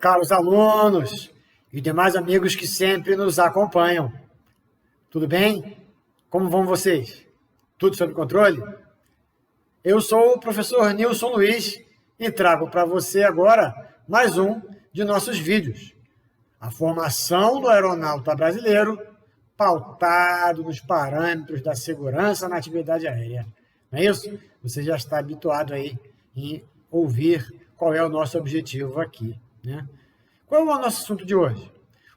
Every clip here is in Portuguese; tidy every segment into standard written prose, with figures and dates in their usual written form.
Caros alunos e demais amigos que sempre nos acompanham. Tudo bem? Como vão vocês? Tudo sob controle? Eu sou o professor Nilson Luiz e trago para você agora mais um de nossos vídeos. A formação do aeronauta brasileiro pautado nos parâmetros da segurança na atividade aérea. Não é isso? Você já está habituado aí em ouvir qual é o nosso objetivo aqui, né? Qual é o nosso assunto de hoje?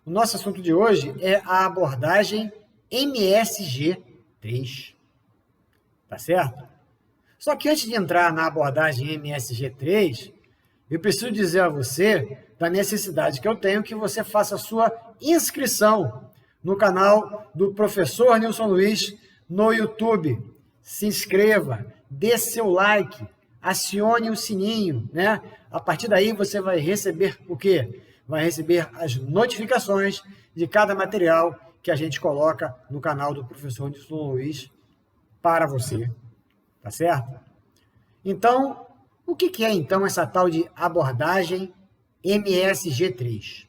O nosso assunto de hoje é a abordagem MSG3. Tá certo? Só que antes de entrar na abordagem MSG3, eu preciso dizer a você da necessidade que eu tenho que você faça a sua inscrição no canal do professor Nilson Luiz no YouTube. Se inscreva, dê seu like, acione o sininho, né? A partir daí você vai receber o quê? Vai receber as notificações de cada material que a gente coloca no canal do professor Nilson Luiz para você, tá certo? Então, o que é então essa tal de abordagem MSG3?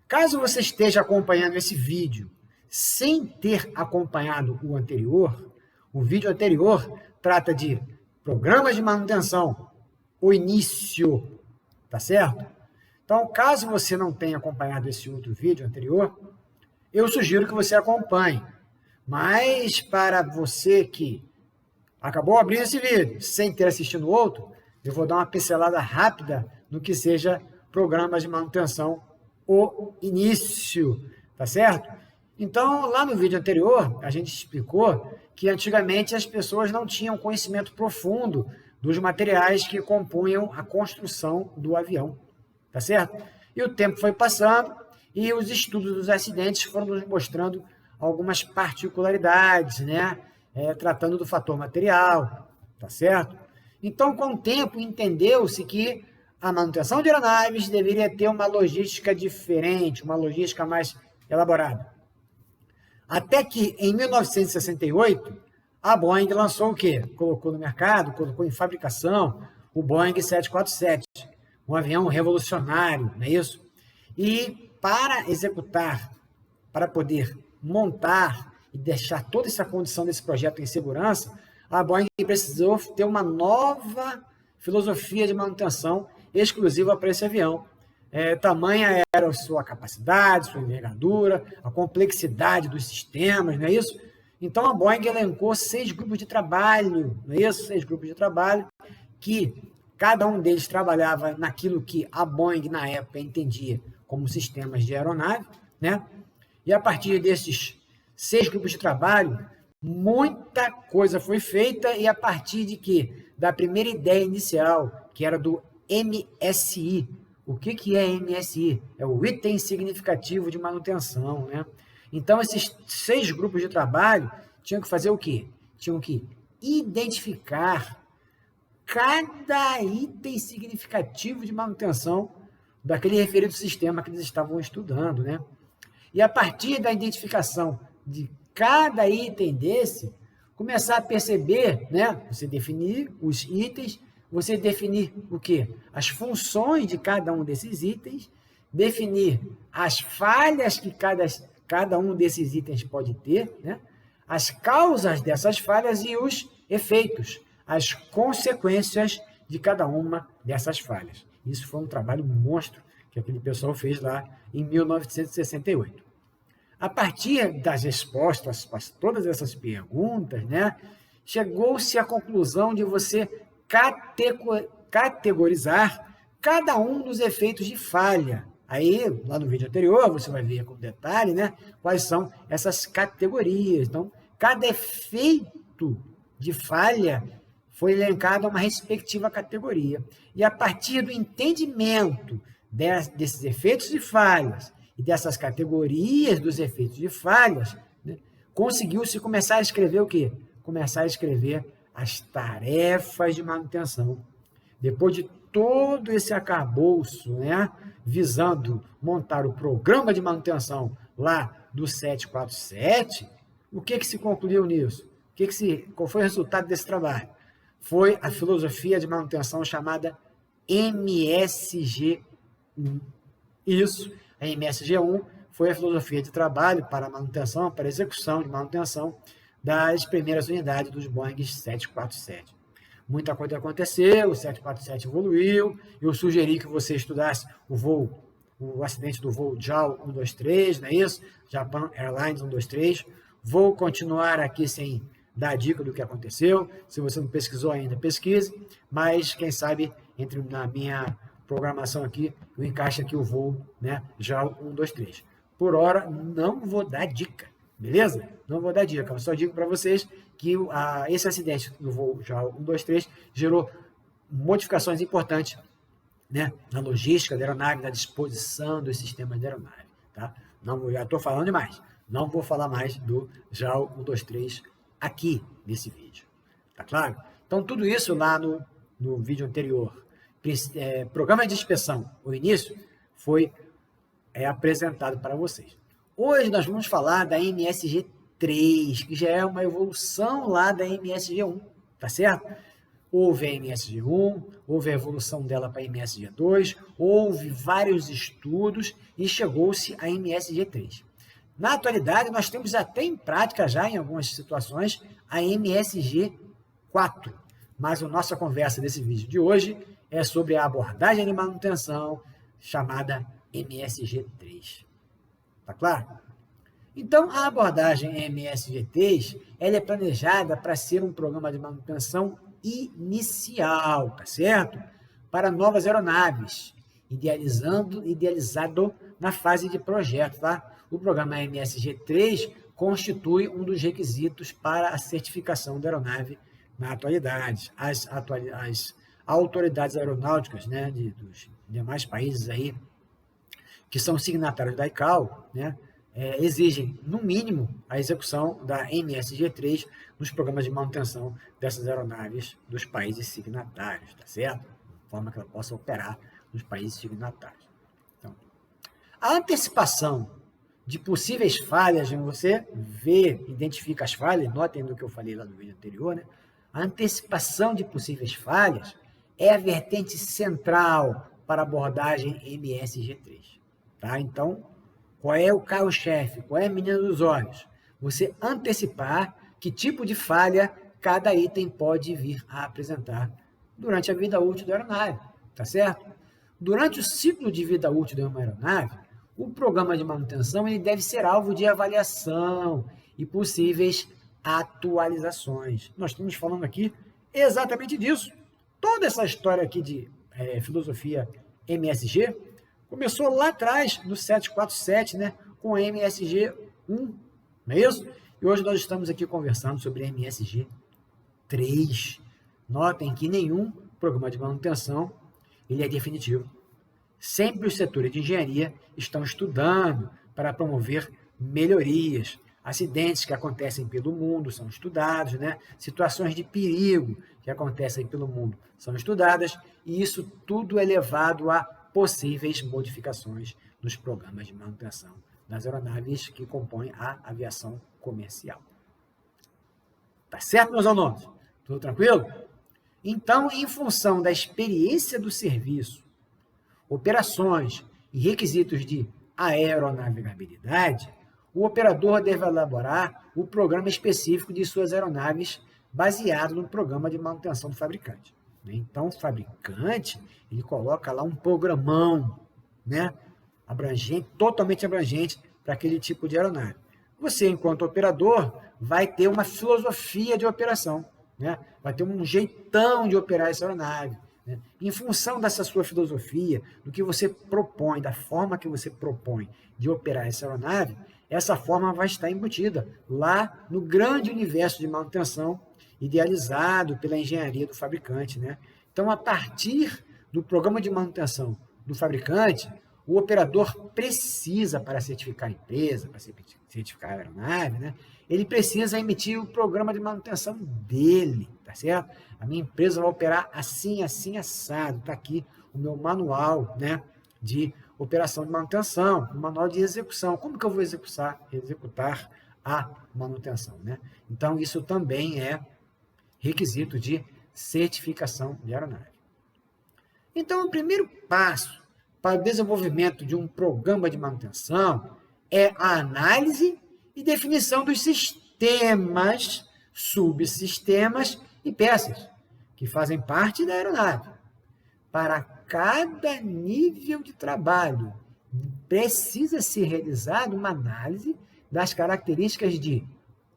Caso você esteja acompanhando esse vídeo sem ter acompanhado o anterior, o vídeo anterior trata de programas de manutenção, o início, tá certo? Então, caso você não tenha acompanhado esse outro vídeo anterior, eu sugiro que você acompanhe. Mas para você que acabou abrindo esse vídeo sem ter assistido o outro, eu vou dar uma pincelada rápida no que seja programas de manutenção, o início, tá certo? Então, lá no vídeo anterior, a gente explicou que antigamente as pessoas não tinham conhecimento profundo dos materiais que compunham a construção do avião, tá certo? E o tempo foi passando e os estudos dos acidentes foram nos mostrando algumas particularidades, né? Tratando do fator material, tá certo? Então, com o tempo, entendeu-se que a manutenção de aeronaves deveria ter uma logística diferente, uma logística mais elaborada. Até que, em 1968, a Boeing lançou o quê? Colocou no mercado, colocou em fabricação o Boeing 747, um avião revolucionário, não é isso? E para executar, para poder montar e deixar toda essa condição desse projeto em segurança, a Boeing precisou ter uma nova filosofia de manutenção exclusiva para esse avião. Tamanha era a sua capacidade, sua envergadura, a complexidade dos sistemas, não é isso? Então, a Boeing elencou 6 grupos de trabalho, não é isso? 6 grupos de trabalho, que cada um deles trabalhava naquilo que a Boeing, na época, entendia como sistemas de aeronave, né? E a partir desses 6 grupos de trabalho, muita coisa foi feita, e a partir de quê? Da primeira ideia inicial, que era do MSI. O que é MSI? É o item significativo de manutenção, né? Então, esses 6 grupos de trabalho tinham que fazer o quê? Tinham que identificar cada item significativo de manutenção daquele referido sistema que eles estavam estudando, né? E a partir da identificação de cada item desse, começar a perceber, né? Você definir os itens, você definir o quê? As funções de cada um desses itens, definir as falhas que cada um desses itens pode ter, né? As causas dessas falhas e os efeitos, as consequências de cada uma dessas falhas. Isso foi um trabalho monstro que aquele pessoal fez lá em 1968. A partir das respostas para todas essas perguntas, né, chegou-se à conclusão de você categorizar cada um dos efeitos de falha. Aí, lá no vídeo anterior, você vai ver com detalhe, né, quais são essas categorias. Então, cada efeito de falha foi elencado a uma respectiva categoria. E a partir do entendimento desses efeitos de falhas e dessas categorias dos efeitos de falhas, né, conseguiu-se começar a escrever o quê? Começar a escrever as tarefas de manutenção. Depois de todo esse arcabouço, né, visando montar o programa de manutenção lá do 747, o que se concluiu nisso? Qual foi o resultado desse trabalho? Foi a filosofia de manutenção chamada MSG Isso, a MSG1 foi a filosofia de trabalho para a manutenção, para a execução de manutenção das primeiras unidades dos Boeing 747. Muita coisa aconteceu, o 747 evoluiu, eu sugeri que você estudasse o acidente do voo JAL 123, não é isso? Japan Airlines 123. Vou continuar aqui sem dar dica do que aconteceu. Se você não pesquisou ainda, pesquise. Mas, quem sabe, na minha programação aqui, eu encaixo aqui o voo, né? JAL 123. Por hora, não vou dar dica, beleza? Não vou dar dica. Eu só digo para vocês que esse acidente do voo JAL 123 gerou modificações importantes, né, na logística da aeronave, na disposição dos sistemas da aeronave. Tá? Não, já estou falando demais. Não vou falar mais do JAL 123 aqui nesse vídeo. Tá claro? Então, tudo isso lá no vídeo anterior, programa de inspeção, o início, foi apresentado para vocês. Hoje nós vamos falar da MSG3, que já é uma evolução lá da MSG1, tá certo? Houve a MSG1, houve a evolução dela para a MSG2, houve vários estudos e chegou-se a MSG3. Na atualidade, nós temos até em prática já, em algumas situações, a MSG4. Mas a nossa conversa desse vídeo de hoje é sobre a abordagem de manutenção chamada MSG3. Tá claro? Então, a abordagem MSG3 ela é planejada para ser um programa de manutenção inicial, tá certo? Para novas aeronaves, idealizado na fase de projeto, tá? O programa MSG3 constitui um dos requisitos para a certificação da aeronave na atualidade. As autoridades aeronáuticas, né, dos demais países aí, que são signatários da ICAO, né, exigem, no mínimo, a execução da MSG3 nos programas de manutenção dessas aeronaves dos países signatários, tá certo? De forma que ela possa operar nos países signatários. Então, a antecipação de possíveis falhas, você identifica as falhas, notem do que eu falei lá no vídeo anterior, né? A antecipação de possíveis falhas é a vertente central para a abordagem MSG3, tá? Então, qual é o carro-chefe? Qual é a menina dos olhos? Você antecipar que tipo de falha cada item pode vir a apresentar durante a vida útil da aeronave, tá certo? Durante o ciclo de vida útil de uma aeronave, o programa de manutenção ele deve ser alvo de avaliação e possíveis atualizações. Nós estamos falando aqui exatamente disso. Toda essa história aqui de filosofia MSG começou lá atrás, no 747, né, com a MSG1, não é isso? E hoje nós estamos aqui conversando sobre a MSG3. Notem que nenhum programa de manutenção ele é definitivo. Sempre os setores de engenharia estão estudando para promover melhorias. Acidentes que acontecem pelo mundo são estudados, né? Situações de perigo que acontecem pelo mundo são estudadas, e isso tudo é levado a possíveis modificações nos programas de manutenção das aeronaves que compõem a aviação comercial. Tá certo, meus alunos? Tudo tranquilo? Então, em função da experiência do serviço, operações e requisitos de aeronavegabilidade, o operador deve elaborar o programa específico de suas aeronaves baseado no programa de manutenção do fabricante. Então, o fabricante ele coloca lá um programão, né, abrangente, totalmente abrangente para aquele tipo de aeronave. Você, enquanto operador, vai ter uma filosofia de operação, né? Vai ter um jeitão de operar essa aeronave, né? Em função dessa sua filosofia, do que você propõe, da forma que você propõe de operar essa aeronave, essa forma vai estar embutida lá no grande universo de manutenção idealizado pela engenharia do fabricante, né? Então, a partir do programa de manutenção do fabricante, o operador precisa, para certificar a empresa, para certificar a aeronave, né? Ele precisa emitir o programa de manutenção dele, tá certo? A minha empresa vai operar assim, assim, assado. Está aqui o meu manual, né, de operação de manutenção, o manual de execução. Como que eu vou executar a manutenção, né? Então, isso também é requisito de certificação de aeronave. Então, o primeiro passo para o desenvolvimento de um programa de manutenção é a análise e definição dos sistemas, subsistemas e peças que fazem parte da aeronave. Para cada nível de trabalho, precisa ser realizada uma análise das características de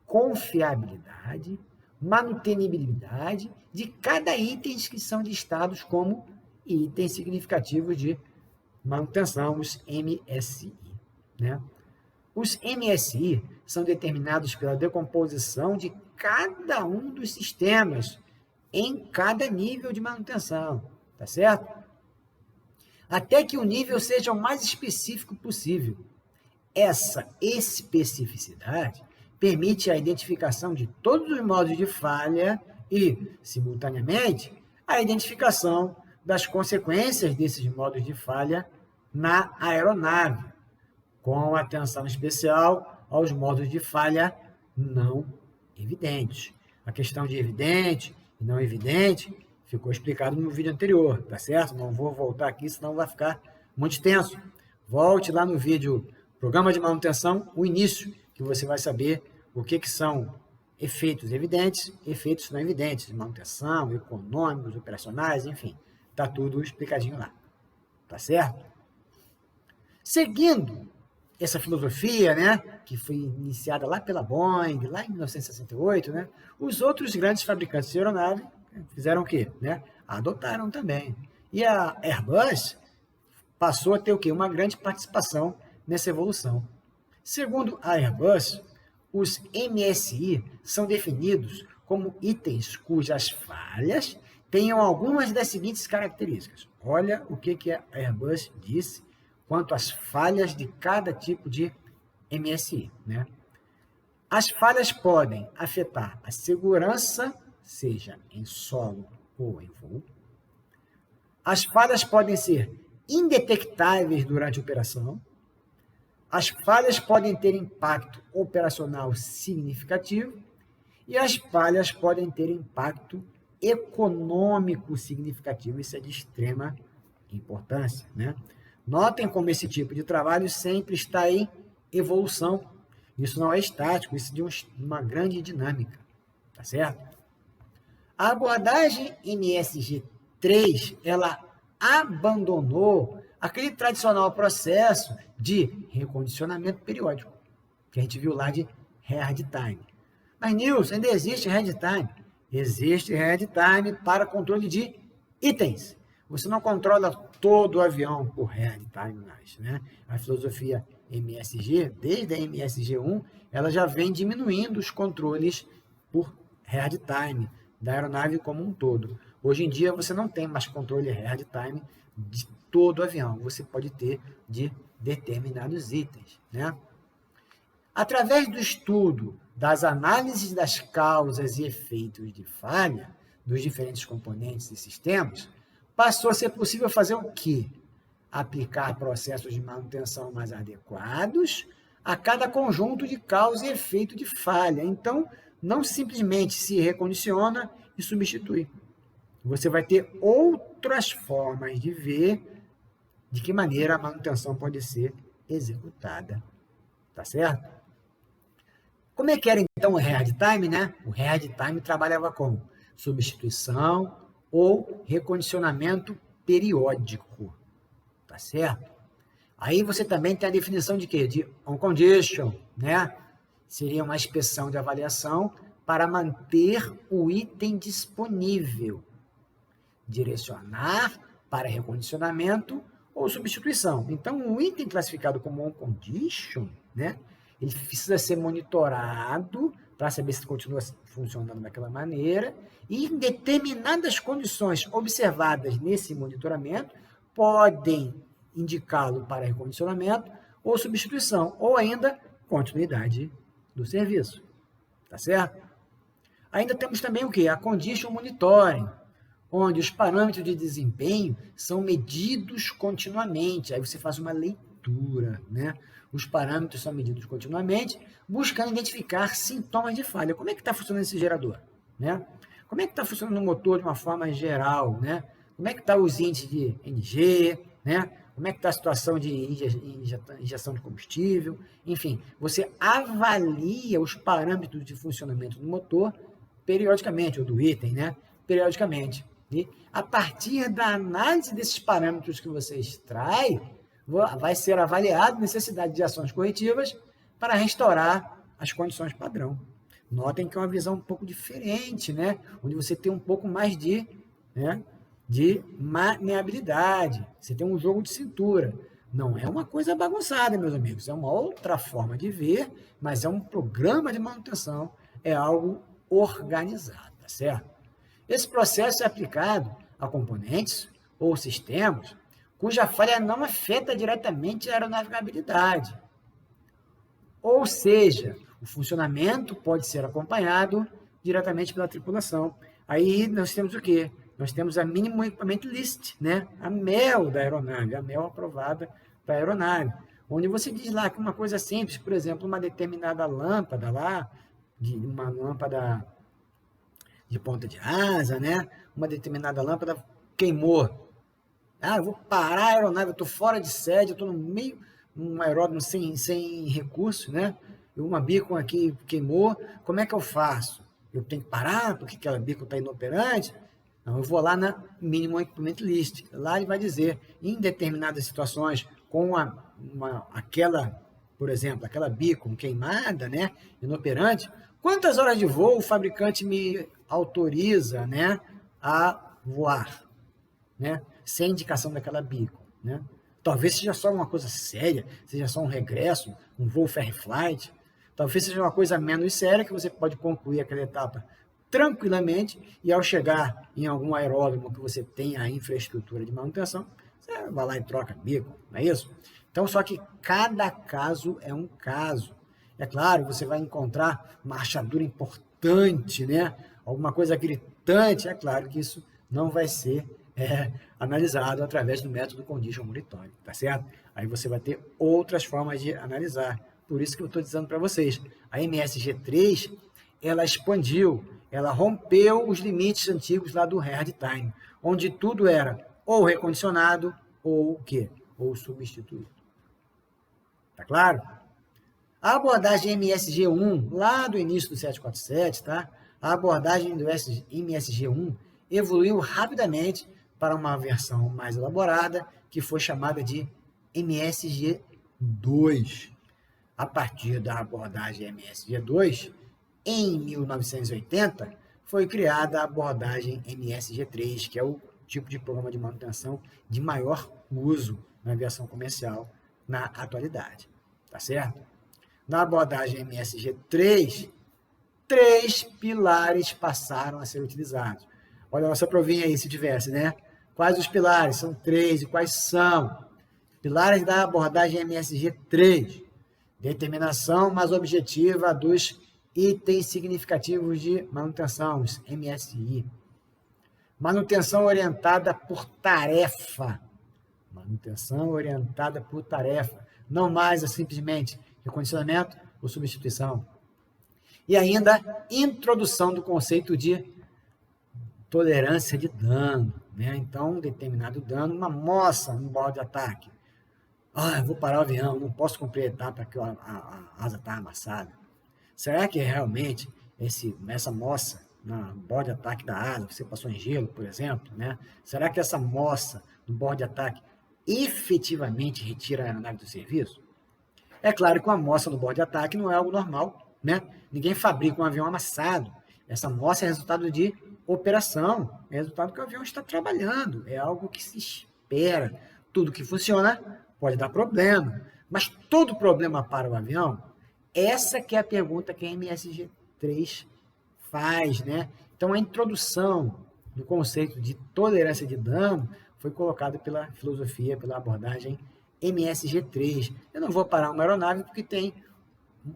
confiabilidade, manutenibilidade de cada item que são listados como itens significativos de manutenção, os MSI. Né? Os MSI são determinados pela decomposição de cada um dos sistemas em cada nível de manutenção, tá certo? Até que o nível seja o mais específico possível. Essa especificidade permite a identificação de todos os modos de falha e, simultaneamente, a identificação das consequências desses modos de falha na aeronave, com atenção especial aos modos de falha não evidentes. A questão de evidente e não evidente ficou explicado no vídeo anterior, tá certo? Não vou voltar aqui, senão vai ficar muito extenso. Volte lá no vídeo Programa de Manutenção, o início, que você vai saber o que são efeitos evidentes, efeitos não evidentes, de manutenção, econômicos, operacionais, enfim. Está tudo explicadinho lá, tá certo? Seguindo essa filosofia, né, que foi iniciada lá pela Boeing, lá em 1968, né, os outros grandes fabricantes de aeronave fizeram o quê? Né? Adotaram também. E a Airbus passou a ter o quê? Uma grande participação nessa evolução. Segundo a Airbus, os MSI são definidos como itens cujas falhas tenham algumas das seguintes características. Olha o que a Airbus disse quanto às falhas de cada tipo de MSI. Né? As falhas podem afetar a segurança, seja em solo ou em voo. As falhas podem ser indetectáveis durante a operação. As falhas podem ter impacto operacional significativo e as falhas podem ter impacto econômico significativo. Isso é de extrema importância. Né? Notem como esse tipo de trabalho sempre está em evolução. Isso não é estático, isso é de uma grande dinâmica. Tá certo? A abordagem MSG3, ela abandonou aquele tradicional processo de recondicionamento periódico, que a gente viu lá de head time. Mas, Nilson, ainda existe head time? Existe head time para controle de itens. Você não controla todo o avião por head time mais. Né? A filosofia MSG, desde a MSG1, ela já vem diminuindo os controles por head time da aeronave como um todo. Hoje em dia, você não tem mais controle head time de todo o avião. Você pode ter de determinados itens. Né? Através do estudo das análises das causas e efeitos de falha dos diferentes componentes e sistemas, passou a ser possível fazer o quê? Aplicar processos de manutenção mais adequados a cada conjunto de causa e efeito de falha. Então, não simplesmente se recondiciona e substitui. Você vai ter outras formas de ver de que maneira a manutenção pode ser executada. Tá certo? Como é que era, então, o head time, né? O head time trabalhava com substituição ou recondicionamento periódico. Tá certo? Aí você também tem a definição de quê? De on condition, né? Seria uma inspeção de avaliação para manter o item disponível. Direcionar para recondicionamento ou substituição. Então, o item classificado como on condition, né? Ele precisa ser monitorado para saber se continua funcionando daquela maneira e, em determinadas condições observadas nesse monitoramento, podem indicá-lo para recondicionamento ou substituição, ou ainda continuidade do serviço. Tá certo? Ainda temos também o quê? A Condition Monitoring, onde os parâmetros de desempenho são medidos continuamente. Aí você faz uma leitura, né? Os parâmetros são medidos continuamente, buscando identificar sintomas de falha. Como é que está funcionando esse gerador? Né? Como é que está funcionando o motor de uma forma geral? Né? Como é que estão os índices de NG? Né? como é que está a situação de injeção de combustível, enfim, você avalia os parâmetros de funcionamento do motor periodicamente, ou do item, né? Periodicamente. E a partir da análise desses parâmetros que você extrai, vai ser avaliada a necessidade de ações corretivas para restaurar as condições padrão. Notem que é uma visão um pouco diferente, né? Onde você tem um pouco mais de maneabilidade, você tem um jogo de cintura. Não é uma coisa bagunçada, meus amigos, é uma outra forma de ver, mas é um programa de manutenção, é algo organizado, tá certo? Esse processo é aplicado a componentes ou sistemas cuja falha não afeta diretamente a aeronavegabilidade. Ou seja, o funcionamento pode ser acompanhado diretamente pela tripulação. Aí nós temos o quê? Nós temos a Minimum Equipment List, né? A MEL da aeronave, a MEL aprovada para a aeronave, onde você diz lá que uma coisa simples, por exemplo, uma determinada lâmpada lá, uma lâmpada de ponta de asa, né? Uma determinada lâmpada queimou. Eu vou parar a aeronave, eu estou fora de sede, eu estou no meio, um aeródromo sem recurso, né? E uma beacon aqui queimou, como é que eu faço? Eu tenho que parar porque aquela beacon está inoperante? Não, eu vou lá na Minimum Equipment List. Lá ele vai dizer, em determinadas situações, com aquela, por exemplo, aquela beacon queimada, né? Inoperante, quantas horas de voo o fabricante me autoriza, né, a voar, né? Sem indicação daquela beacon, né? Talvez seja só uma coisa séria, seja só um regresso, um voo ferry flight. Talvez seja uma coisa menos séria que você pode concluir aquela etapa tranquilamente e ao chegar em algum aeródromo que você tenha a infraestrutura de manutenção, você vai lá e troca beacon, não é isso? Então, só que cada caso é um caso. É claro, você vai encontrar uma rachadura importante, né? Alguma coisa gritante, é claro que isso não vai ser analisado através do método Condition Monitoring, tá certo? Aí você vai ter outras formas de analisar. Por isso que eu estou dizendo para vocês, a MSG3, ela expandiu, ela rompeu os limites antigos lá do hard time, onde tudo era ou recondicionado ou o quê? Ou substituído. Tá claro? A abordagem MSG1, lá do início do 747, tá? A abordagem do MSG1 evoluiu rapidamente para uma versão mais elaborada, que foi chamada de MSG2. A partir da abordagem MSG2, em 1980, foi criada a abordagem MSG3, que é o tipo de programa de manutenção de maior uso na aviação comercial na atualidade. Tá certo? Na abordagem MSG3, 3 pilares passaram a ser utilizados. Olha a nossa provinha aí, se tivesse, né? Quais os pilares? São 3. E quais são? Pilares da abordagem MSG3. Determinação mais objetiva dos itens significativos de manutenção, os MSI. Manutenção orientada por tarefa. Manutenção orientada por tarefa. Não mais simplesmente recondicionamento ou substituição. E ainda, introdução do conceito de tolerância de dano, né? Então, um determinado dano, uma moça no bordo de ataque. Eu vou parar o avião, não posso cumprir a etapa porque a asa está amassada. Será que realmente essa moça no bordo de ataque da asa, você passou em gelo, por exemplo, né? Será que essa moça no bordo de ataque efetivamente retira a aeronave do serviço? É claro que uma moça no bordo de ataque não é algo normal, né? Ninguém fabrica um avião amassado. Essa moça é resultado de operação, é resultado que o avião está trabalhando, é algo que se espera. Tudo que funciona pode dar problema, mas todo problema para o avião? Essa que é a pergunta que a MSG3 faz, né? Então, a introdução do conceito de tolerância de dano foi colocada pela filosofia, pela abordagem MSG3. Eu não vou parar uma aeronave porque tem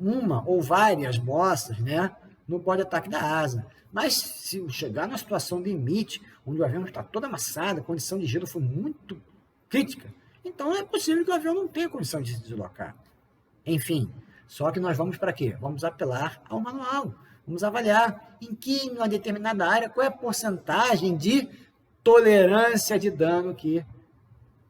uma ou várias moças, né, no bordo de ataque da asa. Mas se chegar numa situação limite, onde o avião está todo amassado, a condição de gelo foi muito crítica, então é possível que o avião não tenha condição de se deslocar. Enfim, só que nós vamos para quê? Vamos apelar ao manual. Vamos avaliar em que, em uma determinada área, qual é a porcentagem de tolerância de dano que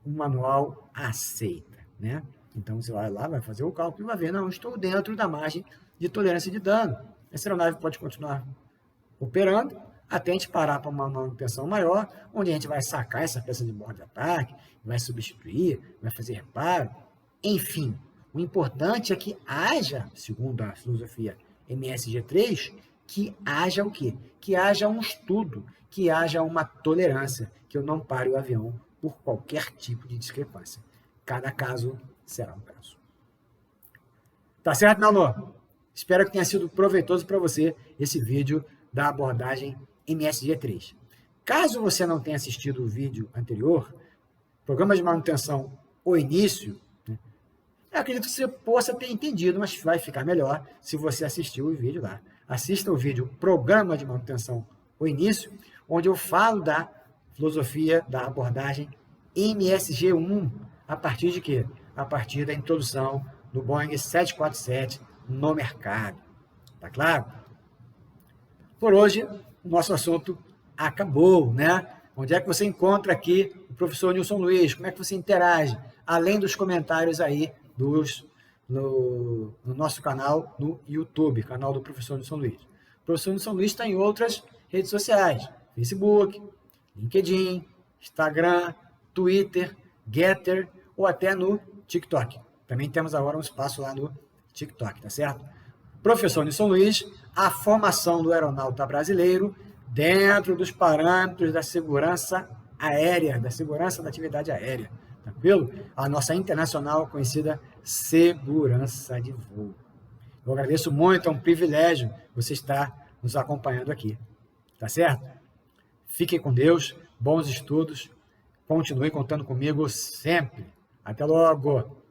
o manual aceita, né? Então, você vai lá, vai fazer o cálculo e vai ver, não, estou dentro da margem de tolerância de dano. Essa aeronave pode continuar operando até a gente parar para uma manutenção maior, onde a gente vai sacar essa peça de bordo de ataque, vai substituir, vai fazer reparo, enfim. O importante é que haja, segundo a filosofia MSG3, que haja o quê? Que haja um estudo, que haja uma tolerância, que eu não pare o avião por qualquer tipo de discrepância. Cada caso será um caso. Tá certo, meu amor? Espero que tenha sido proveitoso para você esse vídeo da abordagem MSG3. Caso você não tenha assistido o vídeo anterior, programa de manutenção, o início, né, eu acredito que você possa ter entendido, mas vai ficar melhor se você assistir o vídeo lá. Assista o vídeo Programa de Manutenção, o início, onde eu falo da filosofia da abordagem MSG1, a partir de quê? A partir da introdução do Boeing 747 no mercado. Tá claro? Por hoje, o nosso assunto acabou, né? Onde é que você encontra aqui o professor Nilson Luiz? Como é que você interage? Além dos comentários aí no nosso canal no YouTube, canal do professor Nilson Luiz. O professor Nilson Luiz está em outras redes sociais, Facebook, LinkedIn, Instagram, Twitter, Getter ou até no TikTok. Também temos agora um espaço lá no TikTok, tá certo? Professor Nilson Luiz, a formação do aeronauta brasileiro dentro dos parâmetros da segurança aérea, da segurança da atividade aérea, tranquilo? A nossa internacional conhecida segurança de voo. Eu agradeço muito, é um privilégio você estar nos acompanhando aqui, tá certo? Fiquem com Deus, bons estudos, continue contando comigo sempre. Até logo!